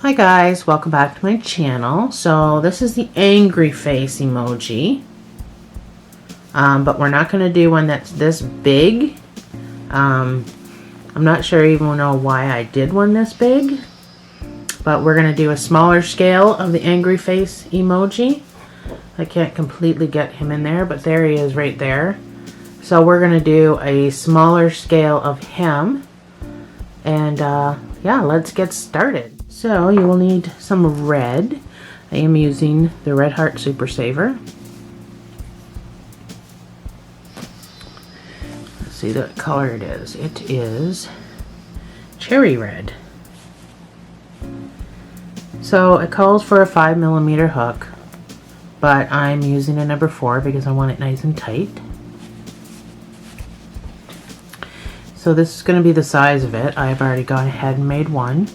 Hi guys, welcome back to my channel. So this is the angry face emoji, but we're not going to do one that's this big. I'm not sure even know why I did one this big, but we're going to do a smaller scale of the angry face emoji. I can't completely get him in there, but there he is right there. So we're going to do a smaller scale of him, and yeah, let's get started. So you will need some red. I am using the Red Heart Super Saver. Let's see what color it is. It is cherry red. So it calls for a 5mm hook, but I'm using a number 4 because I want it nice and tight. So this is going to be the size of it. I've already gone ahead and made one.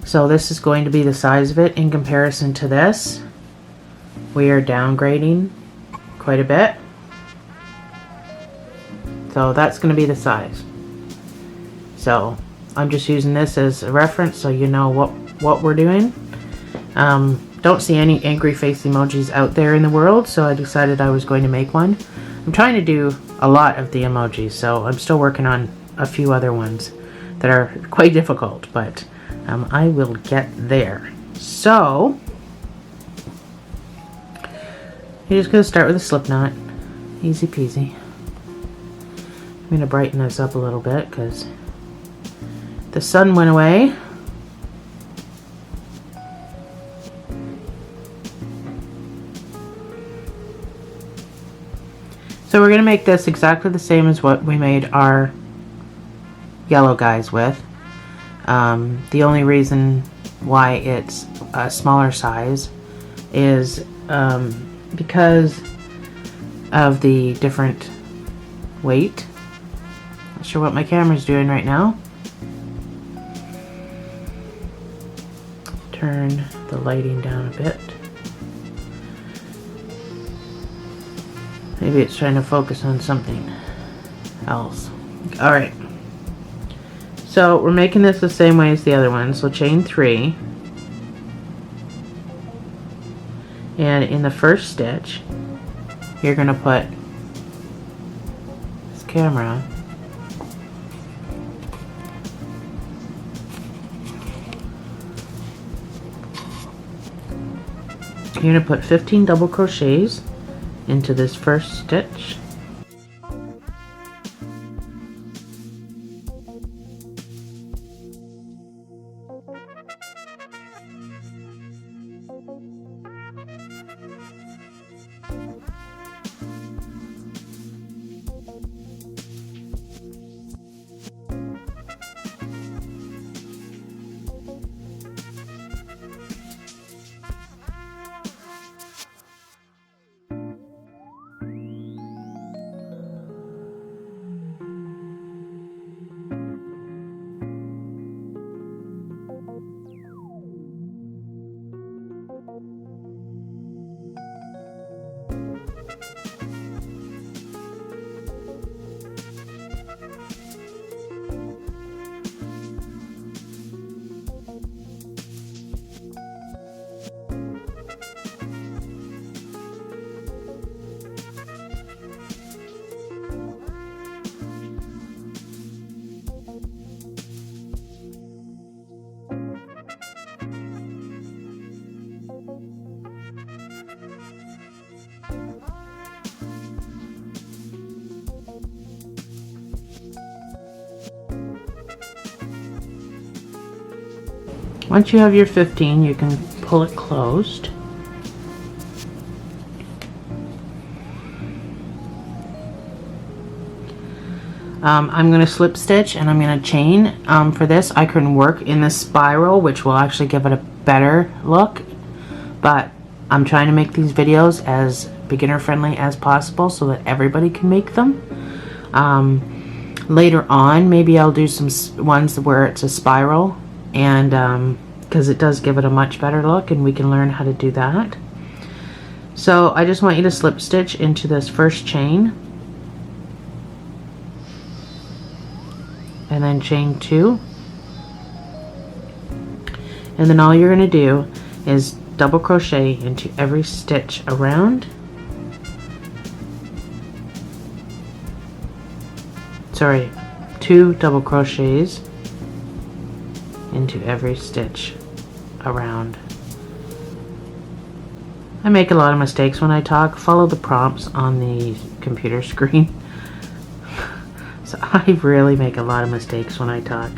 So this is going to be the size of it in comparison to this. We are downgrading quite a bit. So that's going to be the size. So I'm just using this as a reference so you know what we're doing. Don't see any angry face emojis out there in the world, so I decided I was going to make one. I'm trying to do a lot of the emojis, so I'm still working on a few other ones that are quite difficult, but I will get there. So you're just going to start with a slip knot. Easy peasy. I'm going to brighten this up a little bit because the sun went away. So we're going to make this exactly the same as what we made our yellow guys with. The only reason why it's a smaller size is because of the different weight. Not sure what my camera's doing right now. Turn the lighting down a bit. Maybe it's trying to focus on something else. Alright. So we're making this the same way as the other one. So chain 3. And in the first stitch, you're going to put this camera. You're going to put 15 double crochets into this first stitch. Once you have your 15, you can pull it closed. I'm going to slip stitch and I'm going to chain. For this, I can work in the spiral, which will actually give it a better look. But I'm trying to make these videos as beginner friendly as possible so that everybody can make them. Later on, maybe I'll do some ones where it's a spiral, and because it does give it a much better look, and we can learn how to do that. So I just want you to slip stitch into this first chain, and then chain 2, And then all you're going to do is double crochet into every stitch around. Sorry, 2 double crochets into every stitch around. I make a lot of mistakes when I talk. Follow the prompts on the computer screen. So I really make a lot of mistakes when I talk.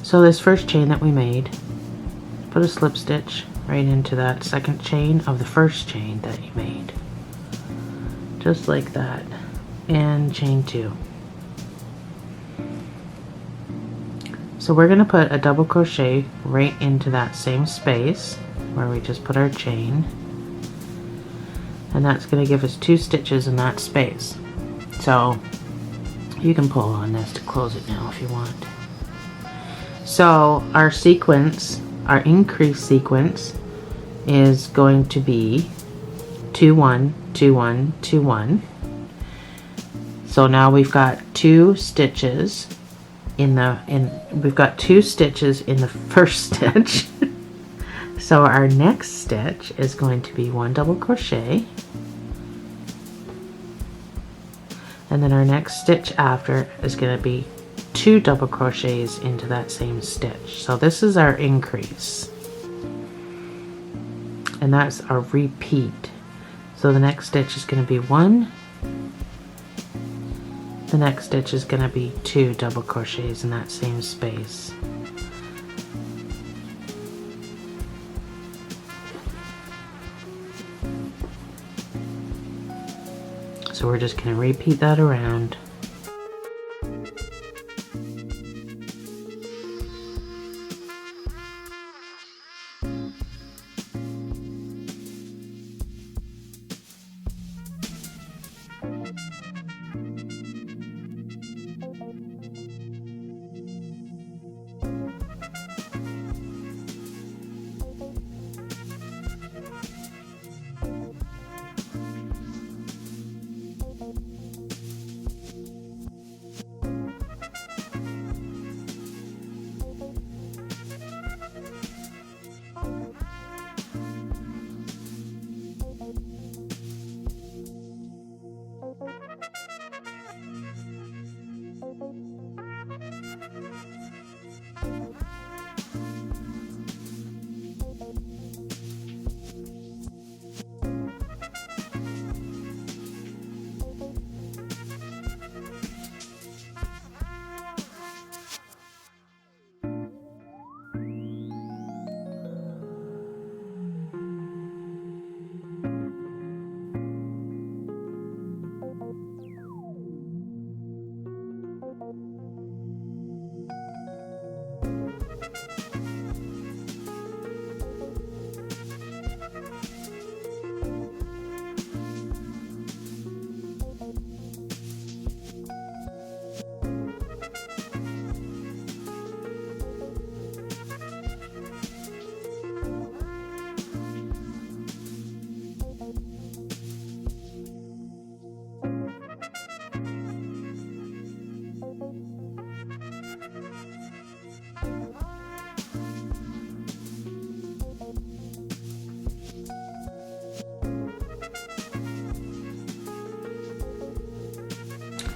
So this first chain that we made, put a slip stitch right into that second chain of the first chain that you made. Just like that. And chain 2. So we're going to put a double crochet right into that same space where we just put our chain. And that's going to give us 2 stitches in that space. So you can pull on this to close it now if you want. So our sequence, our increase sequence, is going to be 2 1 2 1 2 1. So now we've got 2 stitches we've got 2 stitches in the first stitch. So our next stitch is going to be 1 double crochet, and then our next stitch after is going to be 2 double crochets into that same stitch. So this is our increase, and that's our repeat. So the next stitch is going to be 1, the next stitch is going to be 2 double crochets in that same space. So we're just going to repeat that around.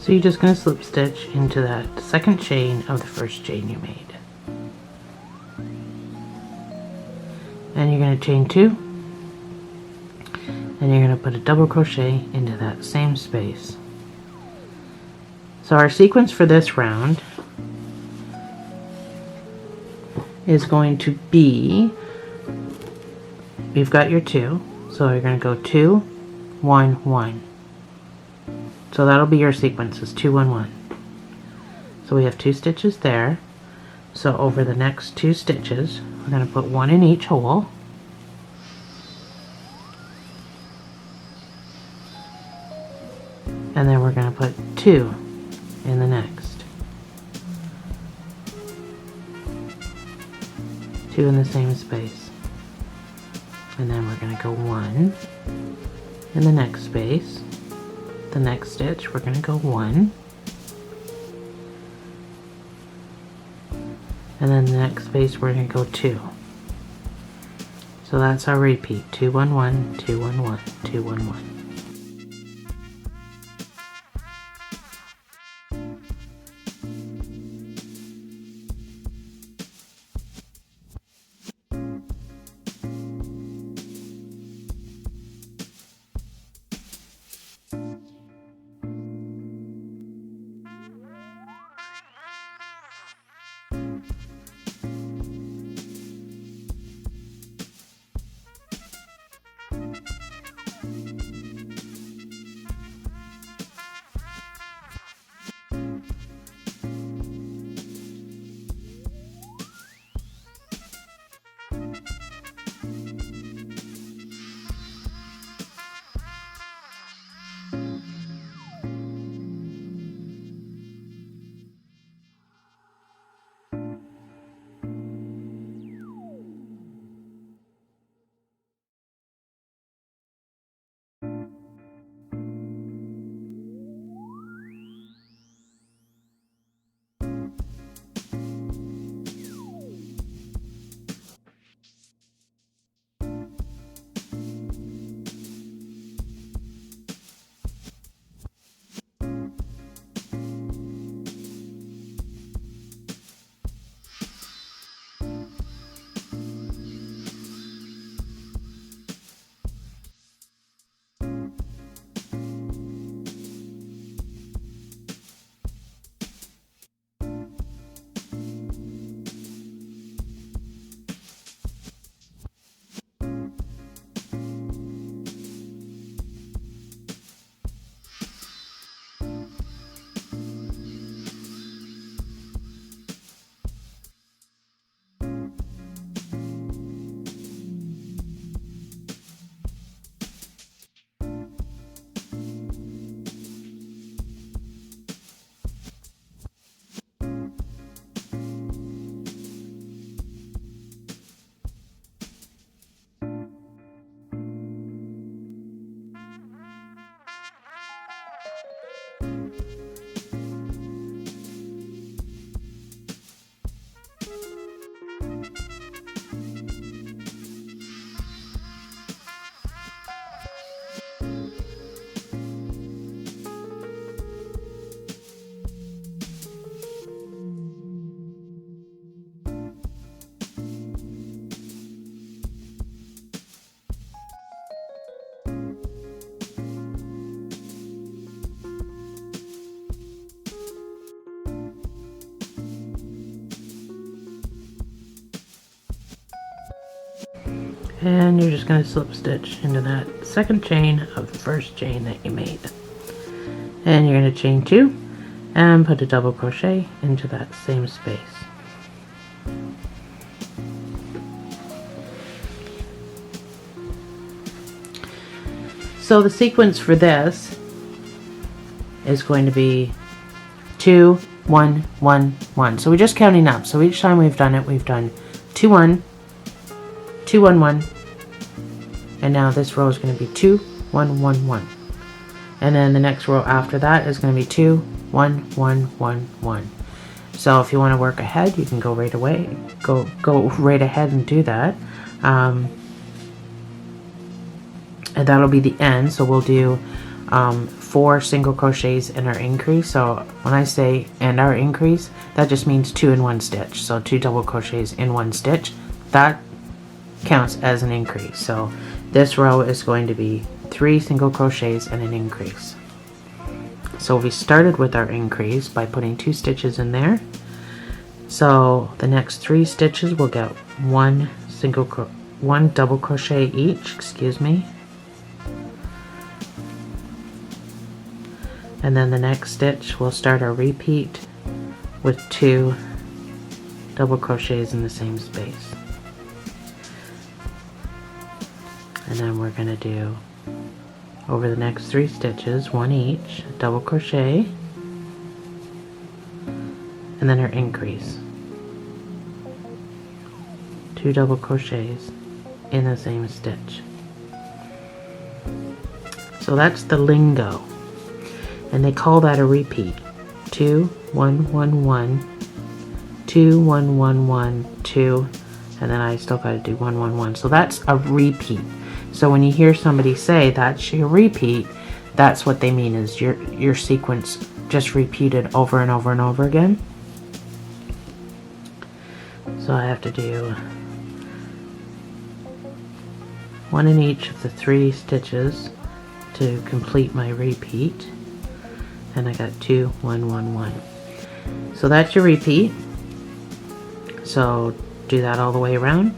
So you're just going to slip stitch into that second chain of the first chain you made. And you're going to chain 2, and you're going to put a double crochet into that same space. So our sequence for this round is going to be, we've got your 2, so you're going to go 2, 1, 1. So that'll be your sequence, is 2, 1, 1. So we have 2 stitches there. So over the next 2 stitches, we're going to put 1 in each hole. And then we're going to put 2 in the next. 2 in the same space. And then we're going to go 1 in the next space. The next stitch, we're going to go 1. And then the next space, we're going to go 2. So that's our repeat. 2, 1, 1, 2, 1, 1, 2, 1, 1. And you're just going to slip stitch into that second chain of the first chain that you made. And you're going to chain 2 and put a double crochet into that same space. So the sequence for this is going to be 2, 1, 1, 1. So we're just counting up. So each time we've done it, we've done 2, 1, 2, 1, 1, and now this row is going to be 2, 1, 1, 1, and then the next row after that is going to be 2, 1, 1, 1, 1. So if you want to work ahead, you can go right away, go right ahead and do that, and that'll be the end. So we'll do 4 single crochets in our increase. So when I say and our increase, that just means 2 in 1 stitch. So 2 double crochets in 1 stitch, that counts as an increase. So this row is going to be 3 single crochets and an increase. So we started with our increase by putting 2 stitches in there. So the next 3 stitches will get 1 double crochet each, excuse me. And then the next stitch we'll start our repeat with 2 double crochets in the same space. And then we're going to do over the next 3 stitches, 1 each, double crochet, and then our increase. 2 double crochets in the same stitch. So that's the lingo. And they call that a repeat. 2, 1, 1, 1, 2, 1, 1, 1, 2, and then I still got to do 1, 1, 1. So that's a repeat. So when you hear somebody say that's your repeat, that's what they mean, is your sequence just repeated over and over and over again. So I have to do 1 in each of the 3 stitches to complete my repeat. And I got 2, 1, 1, 1. So that's your repeat. So do that all the way around.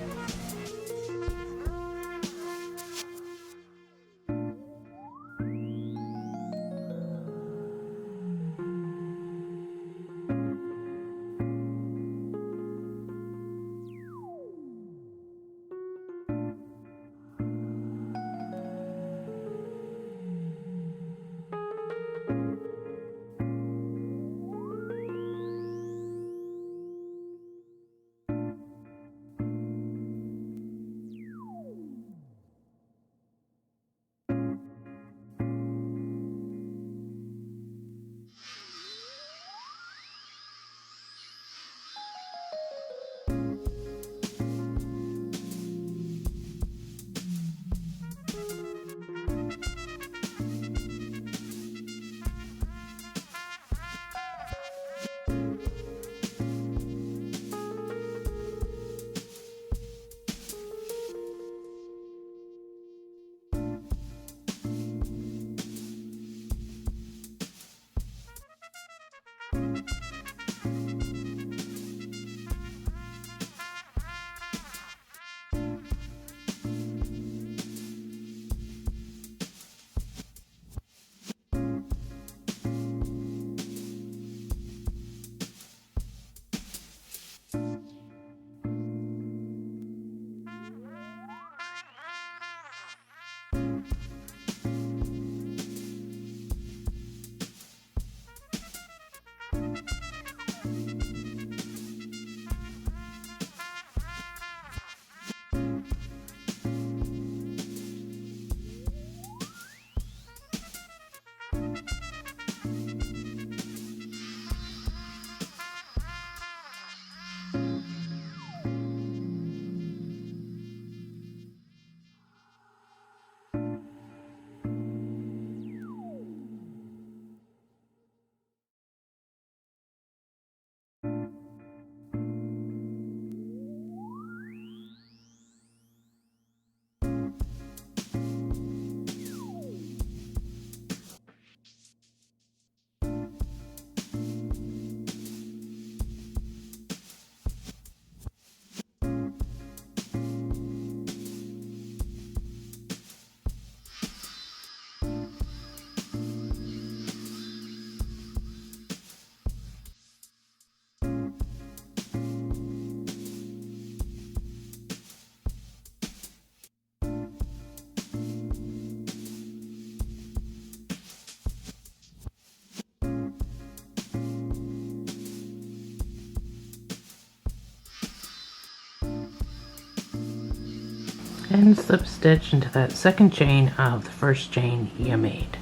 And slip stitch into that second chain of the first chain you made.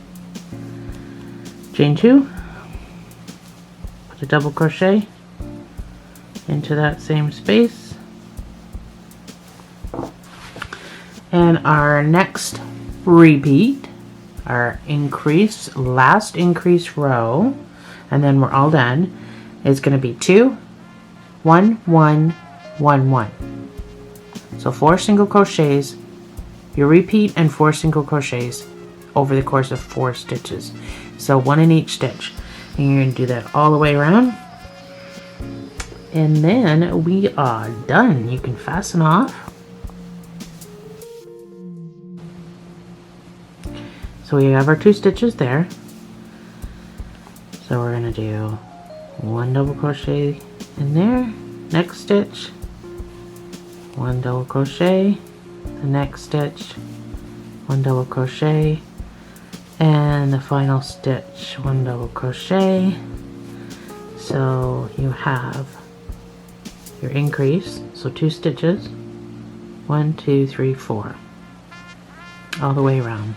Chain 2, put a double crochet into that same space, and our next repeat, our last increase row, and then we're all done, is going to be 2, 1, 1, 1, 1. So 4 single crochets, you repeat, and 4 single crochets over the course of 4 stitches. So 1 in each stitch. And you're going to do that all the way around. And then we are done. You can fasten off. So we have our 2 stitches there. So we're going to do 1 double crochet in there, next stitch, 1 double crochet, the next stitch, 1 double crochet, and the final stitch, 1 double crochet. So you have your increase, so 2 stitches, 1, 2, 3, 4, all the way around.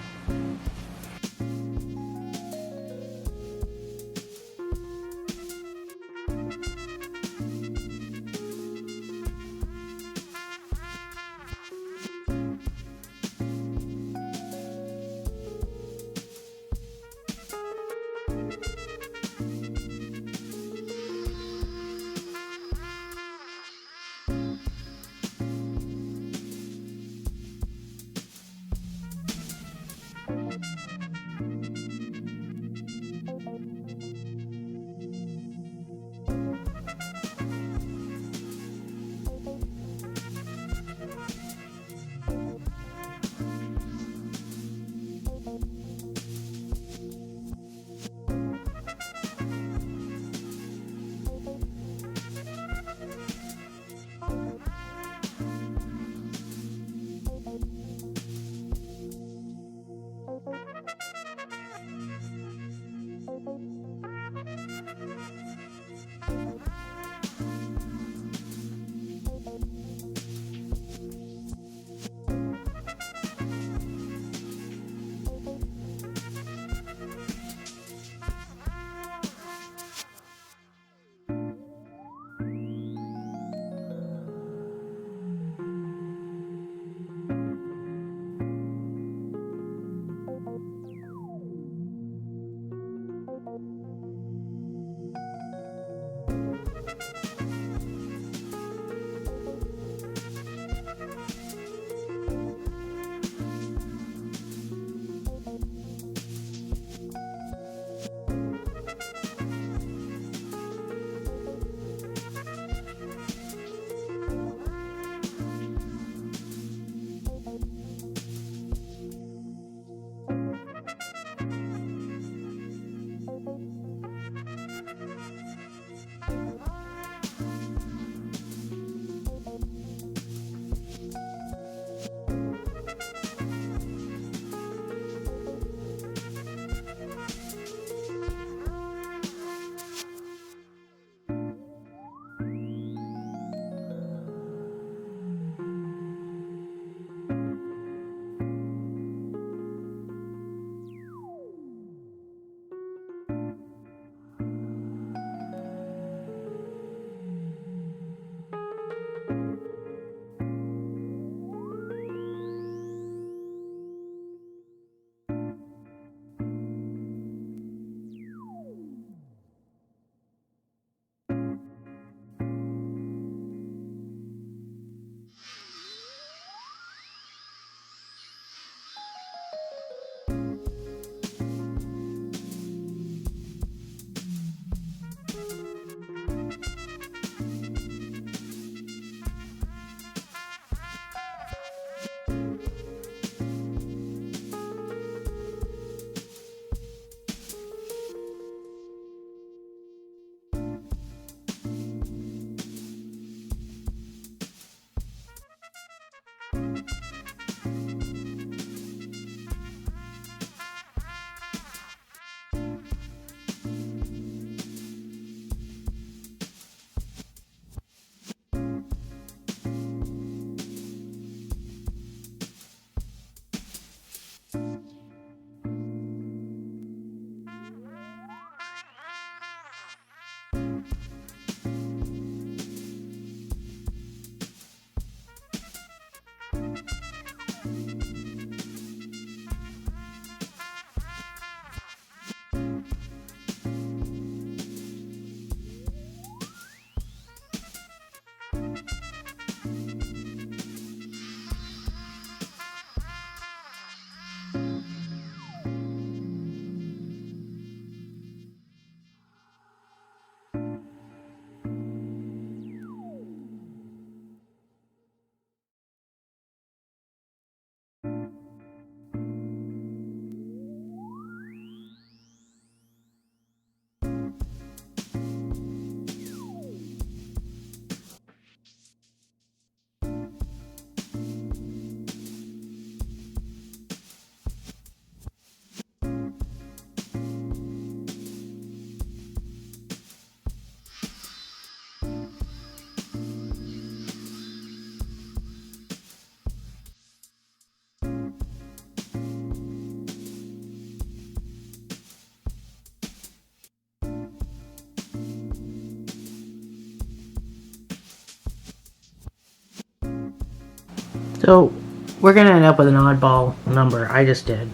So we're gonna end up with an oddball number. I just did.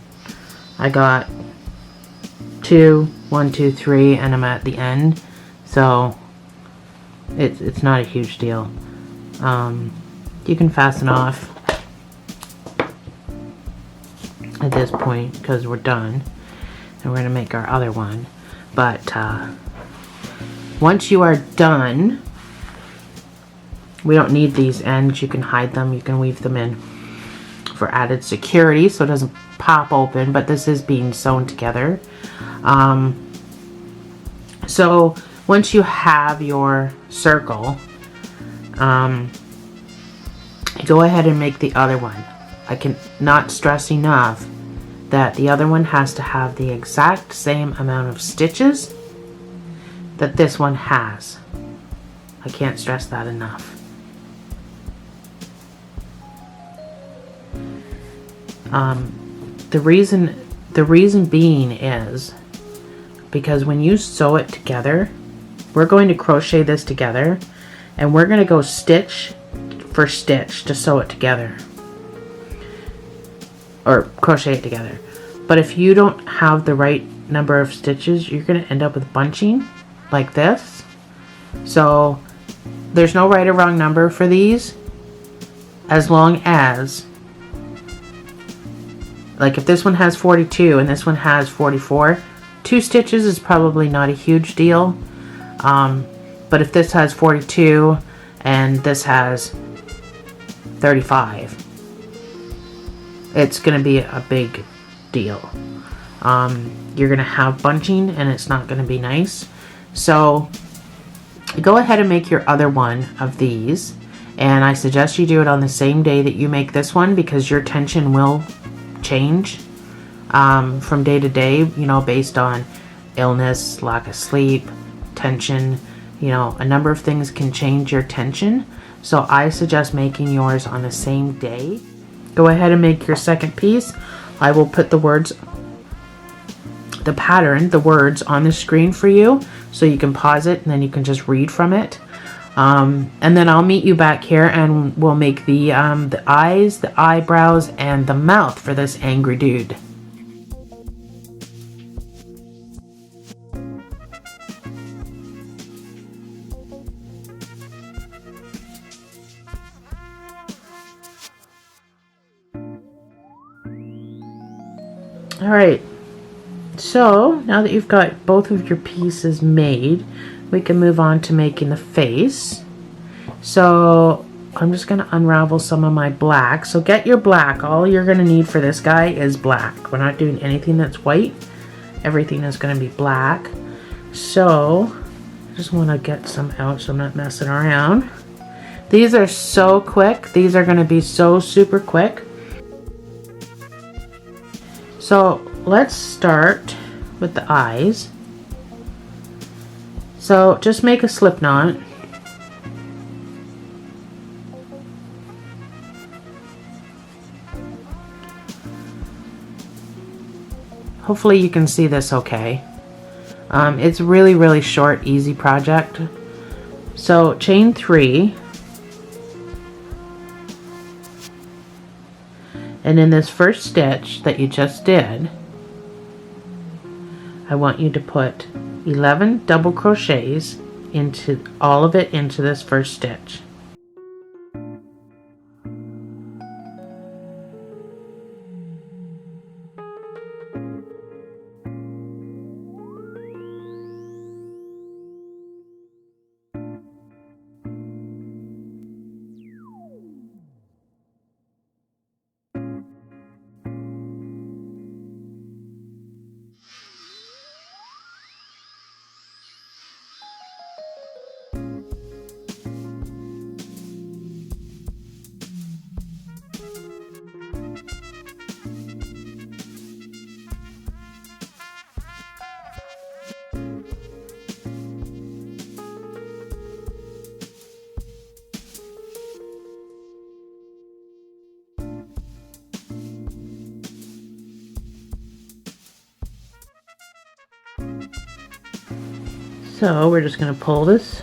I got 2, 1, 2, 3, and I'm at the end. So it's not a huge deal. You can fasten off at this point because we're done, and we're gonna make our other one. But once you are done, we don't need these ends. You can hide them. You can weave them in for added security so it doesn't pop open, but this is being sewn together. So once you have your circle, go ahead and make the other one. I can not stress enough that the other one has to have the exact same amount of stitches that this one has. I can't stress that enough. The reason being is because when you sew it together, we're going to crochet this together, and we're going to go stitch for stitch to sew it together, or crochet it together. But if you don't have the right number of stitches, you're going to end up with bunching like this. So there's no right or wrong number for these, as long as, like, if this one has 42 and this one has 44, 2 stitches is probably not a huge deal. But if this has 42 and this has 35, it's going to be a big deal. You're going to have bunching and it's not going to be nice. So go ahead and make your other one of these, and I suggest you do it on the same day that you make this one, because your tension will change from day to day, you know, based on illness, lack of sleep, tension. You know, a number of things can change your tension. So I suggest making yours on the same day. Go ahead and make your second piece. I will put the words, the pattern, the words on the screen for you, so you can pause it and then you can just read from it. And then I'll meet you back here and we'll make the eyes, the eyebrows, and the mouth for this angry dude. Alright, so now that you've got both of your pieces made, we can move on to making the face. So I'm just going to unravel some of my black. So get your black. All you're going to need for this guy is black. We're not doing anything that's white. Everything is going to be black. So I just want to get some out so I'm not messing around. These are so quick. These are going to be so super quick. So let's start with the eyes. So just make a slip knot. Hopefully you can see this okay. It's really short, easy project. So chain 3. And in this first stitch that you just did, I want you to put 11 double crochets into all of it into this first stitch. So we're just going to pull this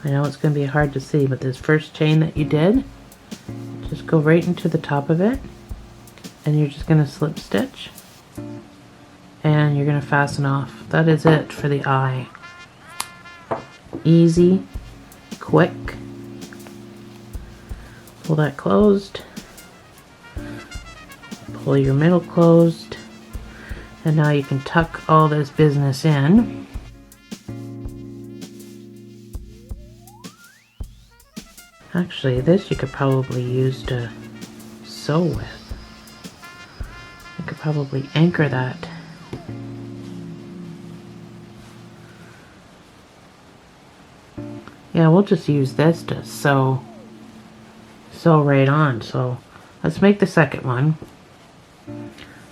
I know it's going to be hard to see, but this first chain that you did, just go right into the top of it, and you're just going to slip stitch, and you're going to fasten off. That is it for the eye. Easy, quick. Pull that closed, pull your middle closed, and now you can tuck all this business in. Actually, this you could probably use to sew with. You could probably anchor that. Yeah, we'll just use this to sew right on. So let's make the second one.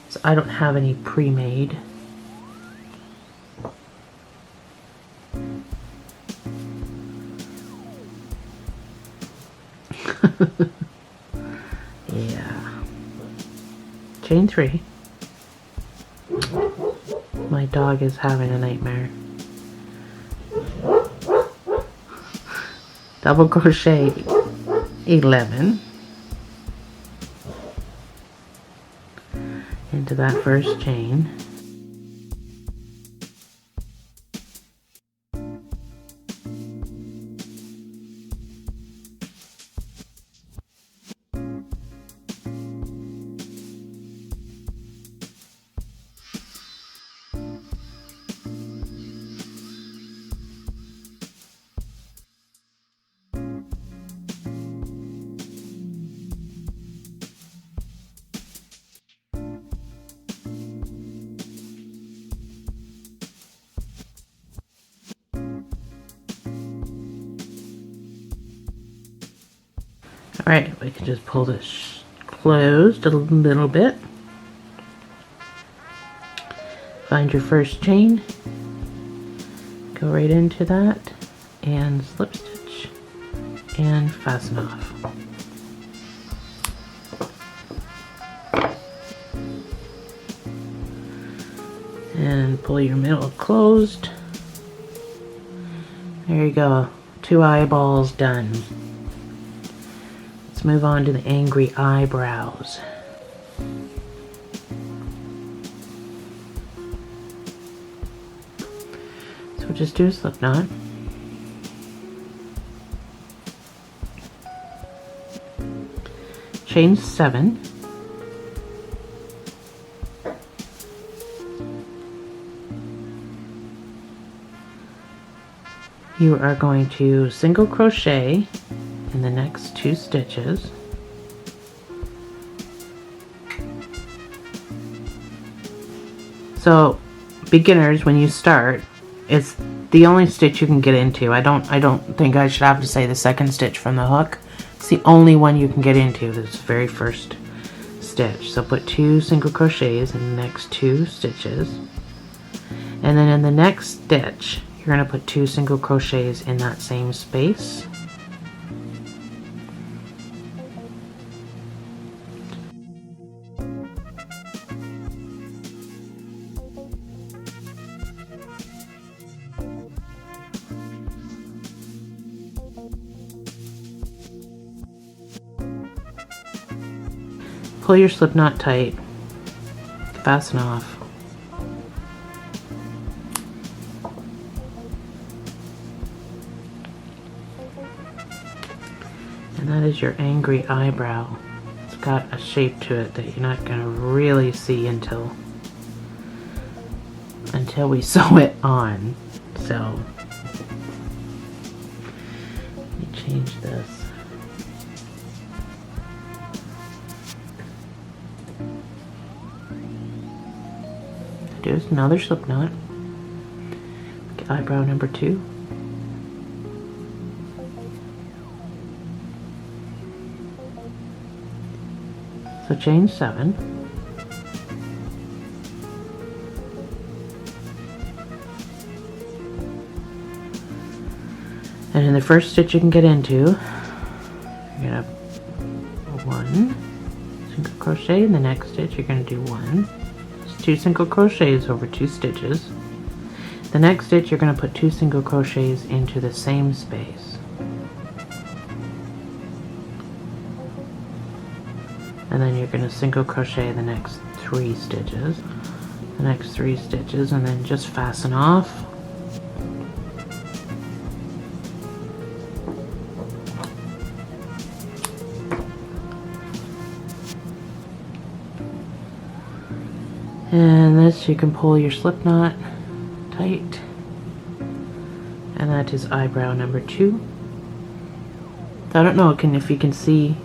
So I don't have any pre-made. Yeah. Chain 3. My dog is having a nightmare. Double crochet 11 into that first chain. Alright, we can just pull this closed a little bit. Find your first chain, go right into that, and slip stitch, and fasten off. And pull your middle closed. There you go, 2 eyeballs done. Let's move on to the angry eyebrows. So we'll just do a slip knot. Chain 7. You are going to single crochet in the next 2 stitches. So beginners, when you start, it's the only stitch you can get into. I don't think I should have to say the second stitch from the hook. It's the only one you can get into, this very first stitch. So put 2 single crochets in the next 2 stitches, and then in the next stitch you're going to put 2 single crochets in that same space. Pull your slip knot tight, fasten off. And that is your angry eyebrow. It's got a shape to it that you're not going to really see until we sew it on. So let me change this. Do another slip knot. Get eyebrow number 2. So chain 7. And in the first stitch you can get into, you're gonna 1 single crochet. In the next stitch you're gonna do 1. 2 single crochets over 2 stitches. The next stitch you're going to put 2 single crochets into the same space. and then you're going to single crochet the next 3 stitches, and then just fasten off. And this, you can pull your slip knot tight, and that is eyebrow number 2. I don't know if you can see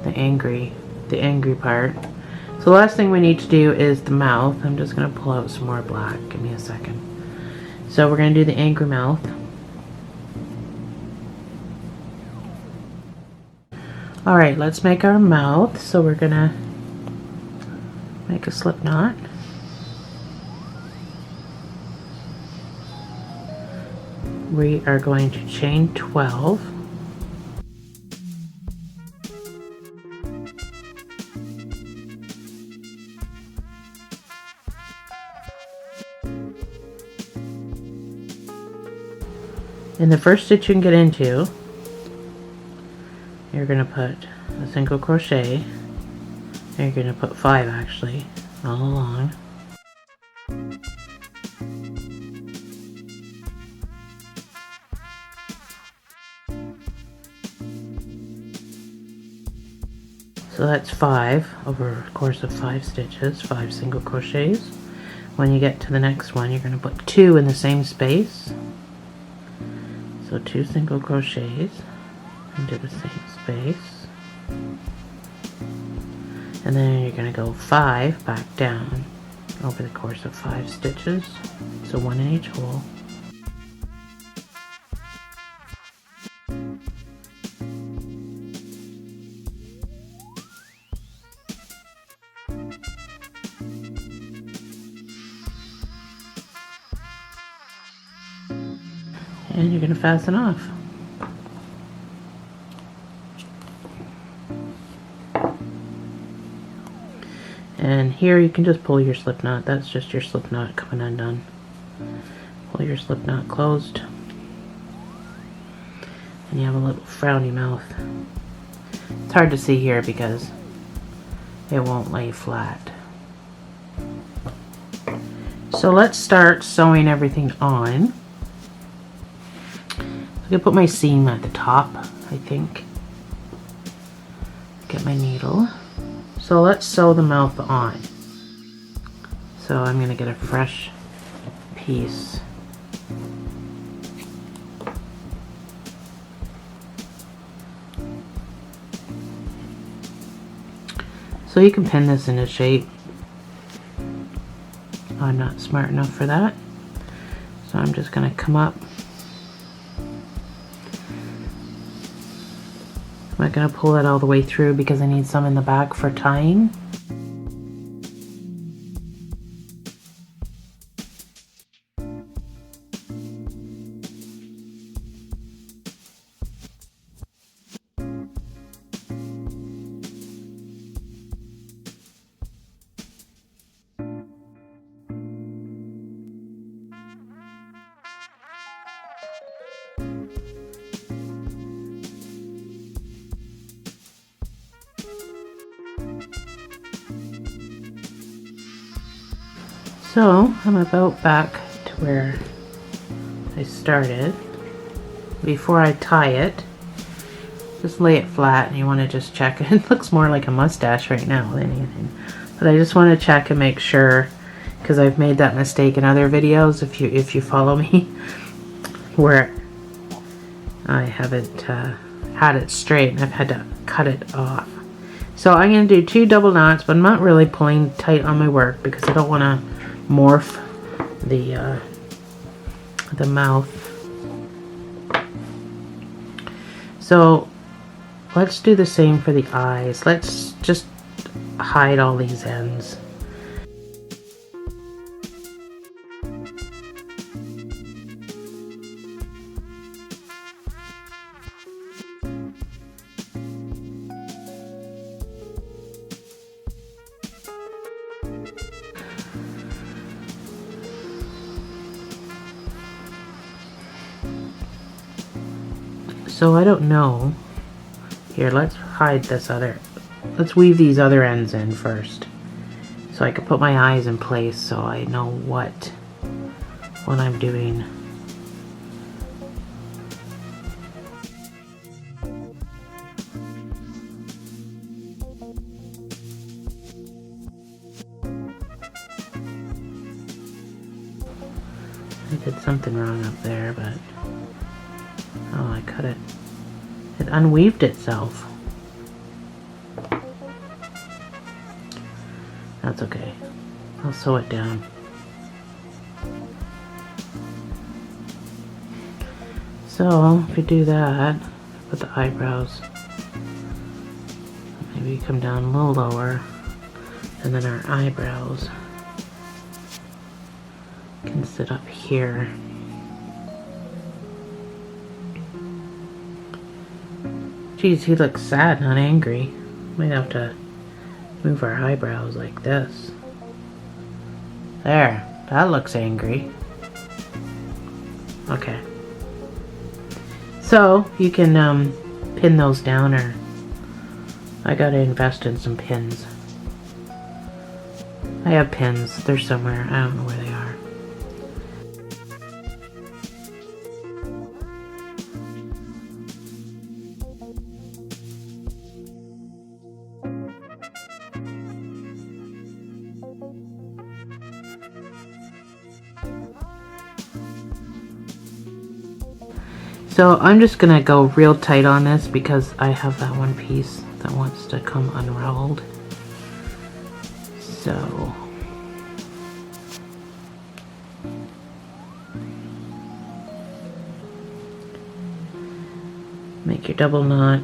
the angry part. So the last thing we need to do is the mouth. I'm just going to pull out some more black. Give me a second. So we're going to do the angry mouth. Alright, let's make our mouth. So we're going to make a slip knot. We are going to chain 12. In the first stitch you can get into, you're going to put a single crochet, and you're going to put 5 actually all along. So that's 5 over a course of 5 stitches, 5 single crochets. When you get to the next one, you're going to put 2 in the same space. So 2 single crochets into the same space. And then you're going to go 5 back down over the course of 5 stitches. So 1 in each hole. And you're going to fasten off. And here you can just pull your slip knot. That's just your slip knot coming undone. Pull your slip knot closed. And you have a little frowny mouth. It's hard to see here because it won't lay flat. So let's start sewing everything on. I'm going to put my seam at the top, I think. Get my needle. So let's sew the mouth on. So I'm going to get a fresh piece. So you can pin this into shape. I'm not smart enough for that. So I'm just going to come up. I'm not going to pull that all the way through because I need some in the back for tying. So I'm about back to where I started. Before I tie it, just lay it flat, and you want to just check it. It looks more like a mustache right now than anything. But I just want to check and make sure, because I've made that mistake in other videos, if you follow me, where I haven't had it straight and I've had to cut it off. So I'm going to do 2 double knots, but I'm not really pulling tight on my work because I don't want to morph the mouth. So let's do the same for the eyes. Let's just hide all these ends. So I don't know Here, let's hide this other, let's weave these other ends in first. So I can put my eyes in place so I know what I'm doing. I did something wrong up there, but oh, I cut it. It unweaved itself. That's okay. I'll sew it down. So if you do that, put the eyebrows, maybe come down a little lower, and then our eyebrows can sit up here. Geez, he looks sad, not angry. Might have to move our eyebrows like this. There, that looks angry. Okay. So you can pin those down, or I gotta invest in some pins. I have pins, they're somewhere, I don't know where they are. So I'm just gonna go real tight on this because I have that one piece that wants to come unrolled. So make your double knot.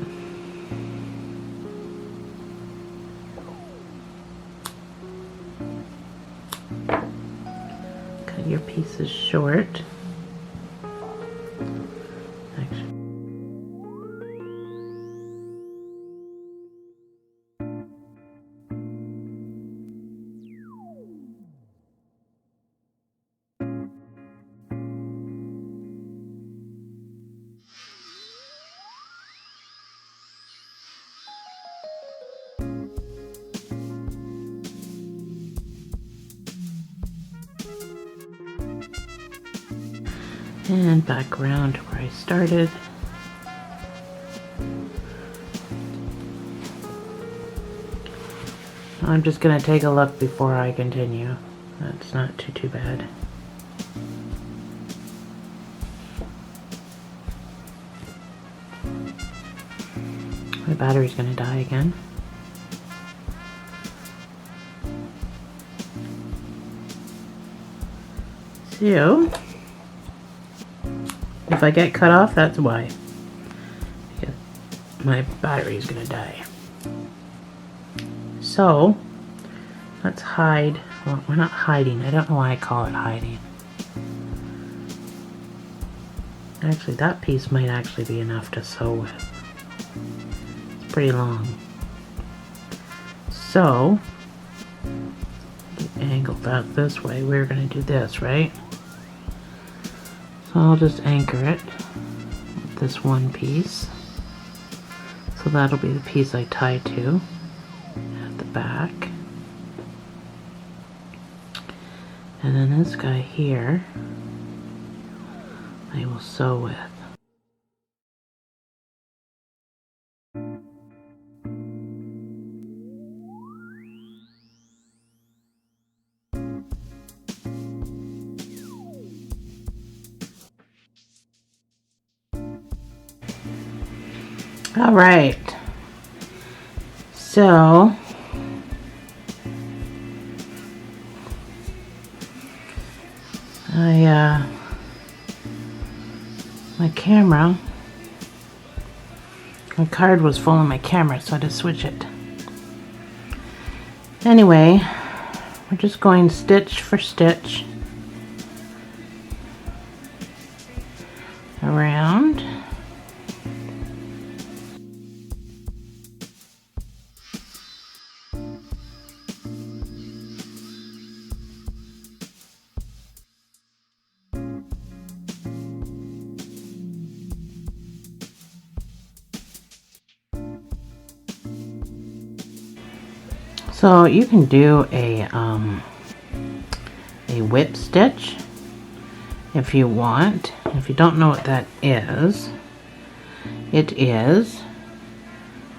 Cut your pieces short. And back around to where I started. I'm just going to take a look before I continue. That's not too bad. My battery's going to die again. So if I get cut off, that's why. Because my battery's gonna die. So let's hide. Well, we're not hiding. I don't know why I call it hiding. Actually, that piece might actually be enough to sew with. It's pretty long. So angle that this way. We're gonna do this, right? So I'll just anchor it with this one piece. So that'll be the piece I tie to at the back. And then this guy here, I will sew with. All right, so my card was full on my camera, so I had to switch it. Anyway, we're just going stitch for stitch around. So you can do a whip stitch if you want. If you don't know what that is, it is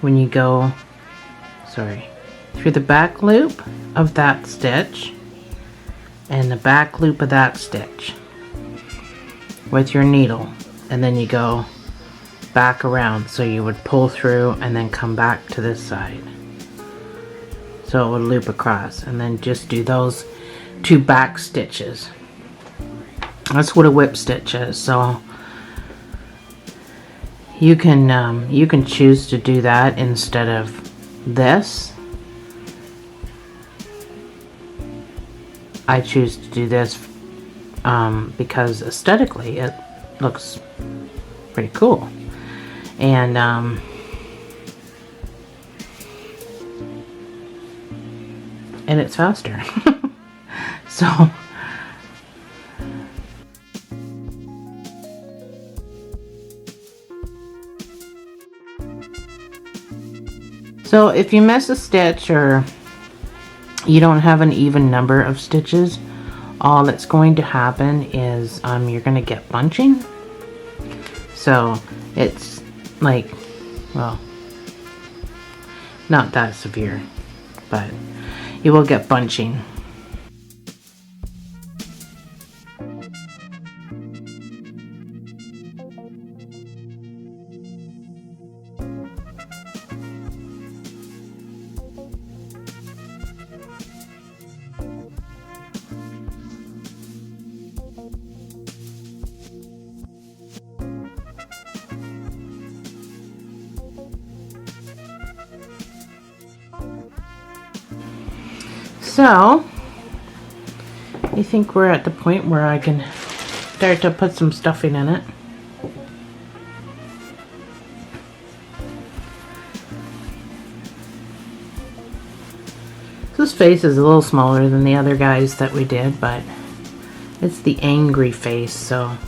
when you go, through the back loop of that stitch and the back loop of that stitch with your needle, and then you go back around. So you would pull through and then come back to this side. So it would loop across, and then just do those 2 back stitches. That's what a whip stitch is. So you can choose to do that instead of this. I choose to do this because aesthetically it looks pretty cool, and it's faster. So if you miss a stitch or you don't have an even number of stitches, all that's going to happen is you're going to get bunching. So it's like, well, not that severe, but you will get bunching. So I think we're at the point where I can start to put some stuffing in it. This face is a little smaller than the other guys that we did, but it's the angry face, so I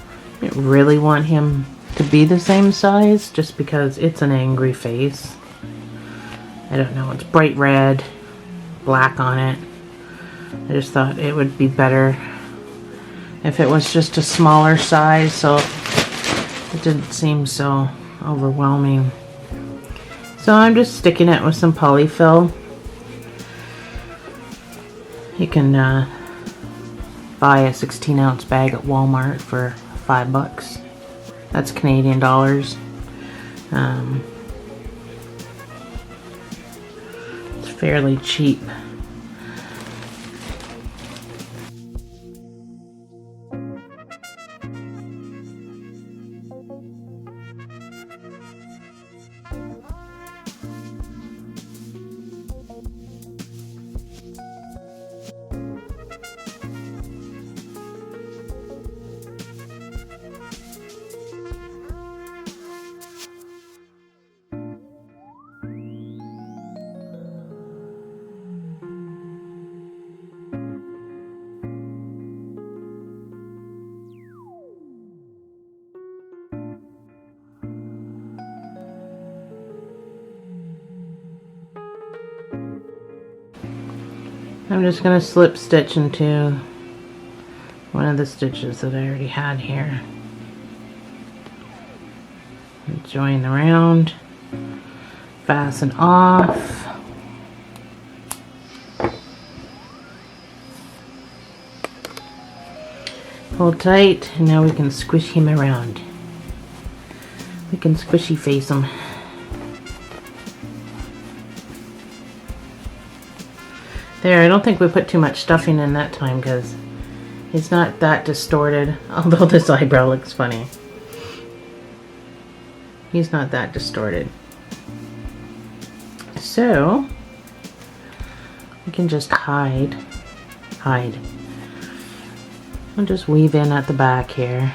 didn't really want him to be the same size just because it's an angry face. I don't know, it's bright red, black on it. I just thought it would be better if it was just a smaller size, so it didn't seem so overwhelming. So I'm just sticking it with some polyfill. You can buy a 16-ounce bag at Walmart for $5. That's Canadian dollars. It's fairly cheap. I'm just going to slip stitch into one of the stitches that I already had here. And join the round, fasten off. Pull tight, and now we can squish him around. We can squishy face him. There, I don't think we put too much stuffing in that time because it's not that distorted, although this eyebrow looks funny. He's not that distorted. So, we can just hide. I'll just weave in at the back here.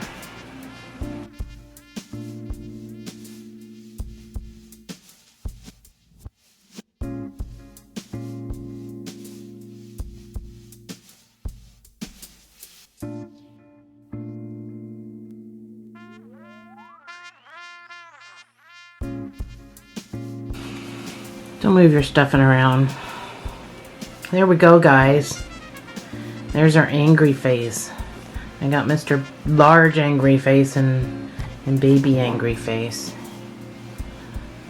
Don't move your stuffing around. There we go, guys. There's our angry face. I got Mr. Large Angry Face and Baby Angry Face.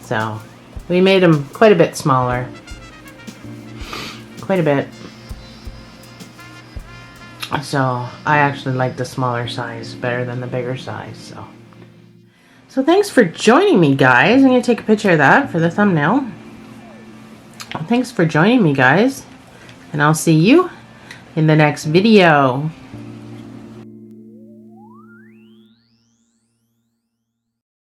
So, we made him quite a bit smaller. Quite a bit. So, I actually like the smaller size better than the bigger size. So thanks for joining me, guys. I'm going to take a picture of that for the thumbnail. Thanks for joining me, guys. And I'll see you in the next video.